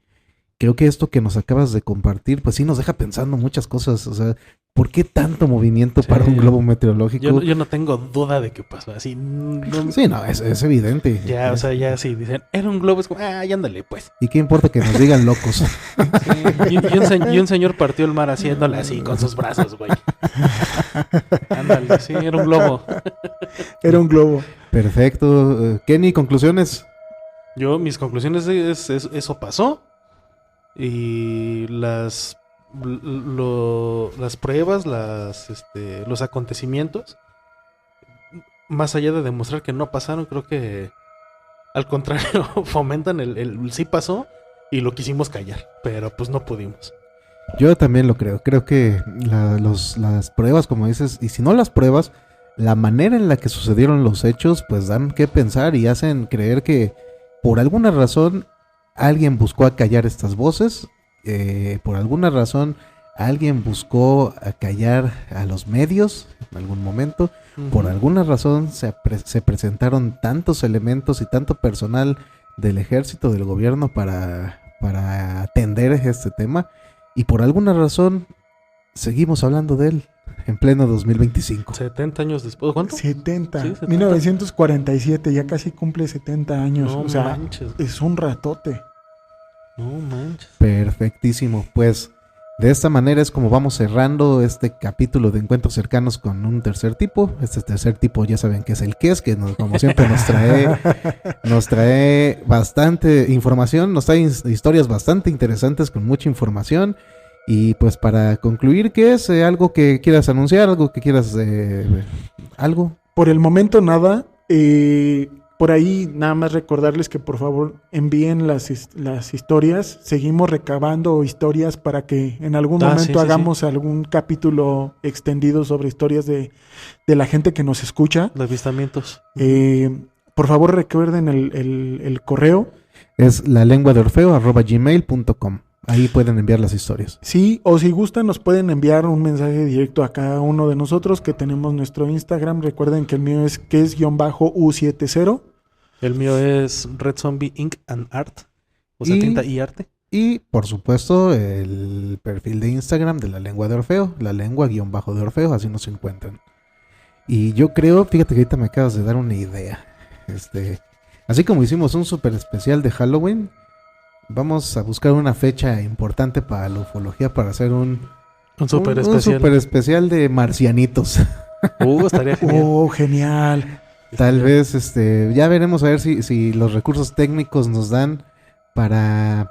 creo que esto que nos acabas de compartir, pues sí nos deja pensando muchas cosas, o sea, ¿por qué tanto movimiento para un globo meteorológico? Yo no tengo duda de que pasó así. No, sí, no, es evidente. Ya, o sea, ya sí, dicen, era un globo, es como, ya ándale, pues. ¿Y qué importa que nos digan locos? Sí, y un señor partió el mar haciéndole así con sus brazos, güey. Ándale, sí, era un globo. Era un globo. Perfecto. Kenny, ¿conclusiones? Mis conclusiones es eso pasó. Y las pruebas, los acontecimientos, más allá de demostrar que no pasaron, creo que al contrario fomentan el sí pasó y lo quisimos callar, pero pues no pudimos. Yo también lo creo. Creo que las pruebas, como dices, y si no las pruebas, la manera en la que sucedieron los hechos, pues dan que pensar y hacen creer que por alguna razón alguien buscó acallar estas voces, por alguna razón alguien buscó acallar a los medios en algún momento, por alguna razón se presentaron tantos elementos y tanto personal del ejército, del gobierno para atender este tema. Y por alguna razón seguimos hablando de él en pleno 2025. 70 años después, ¿cuánto? 70. Sí, 70. 1947, ya casi cumple 70 años. No o sea, manches. es un ratote. No manches. Perfectísimo. Pues de esta manera es como vamos cerrando este capítulo de Encuentros Cercanos con un tercer tipo. Este tercer tipo ya saben que es el Kes, que como siempre nos trae bastante información, nos trae historias bastante interesantes con mucha información. Y pues para concluir, ¿qué es? ¿Algo que quieras anunciar? ¿Algo que quieras? ¿Algo? Por el momento nada. Por ahí nada más recordarles que por favor envíen las historias. Seguimos recabando historias para que en algún momento hagamos algún capítulo extendido sobre historias de la gente que nos escucha. Los avistamientos. Por favor recuerden el correo. Es lalenguadeorfeo@gmail.com. Ahí pueden enviar las historias. Sí, o si gustan nos pueden enviar un mensaje directo a cada uno de nosotros que tenemos nuestro Instagram. Recuerden que el mío es kes-u70. El mío es Red Zombie Ink and Art. O sea, tinta y arte. Y por supuesto el perfil de Instagram de La Lengua de Orfeo. La lengua-de Orfeo, así nos encuentran. Y yo creo, fíjate que ahorita me acabas de dar una idea. Así como hicimos un super especial de Halloween, vamos a buscar una fecha importante para la ufología para hacer un super un super especial de marcianitos. Estaría genial. Genial. Tal vez, ya veremos a ver si los recursos técnicos nos dan para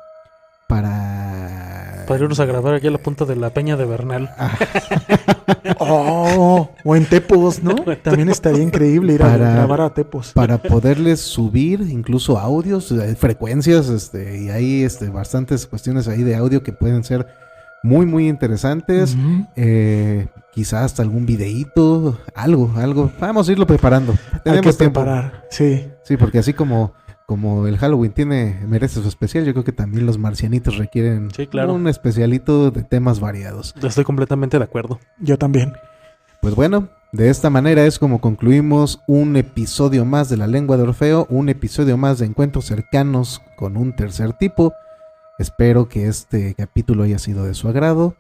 irnos a grabar aquí a la punta de la Peña de Bernal. O en Tepos, ¿no? También estaría increíble ir a grabar a Tepos. Para poderles subir incluso audios, frecuencias, y hay bastantes cuestiones ahí de audio que pueden ser muy, muy interesantes. Quizás hasta algún videíto, algo. Vamos a irlo preparando. Tenemos que preparar, sí. Sí, porque así como el Halloween merece su especial, yo creo que también los marcianitos requieren un especialito de temas variados. Estoy completamente de acuerdo. Yo también. Pues bueno, de esta manera es como concluimos un episodio más de La Lengua de Orfeo, un episodio más de Encuentros Cercanos con un tercer tipo. Espero que este capítulo haya sido de su agrado.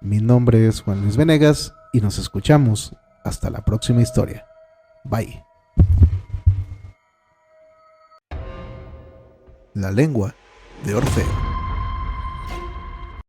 Mi nombre es Juan Luis Venegas y nos escuchamos hasta la próxima historia. Bye. La Lengua de Orfeo.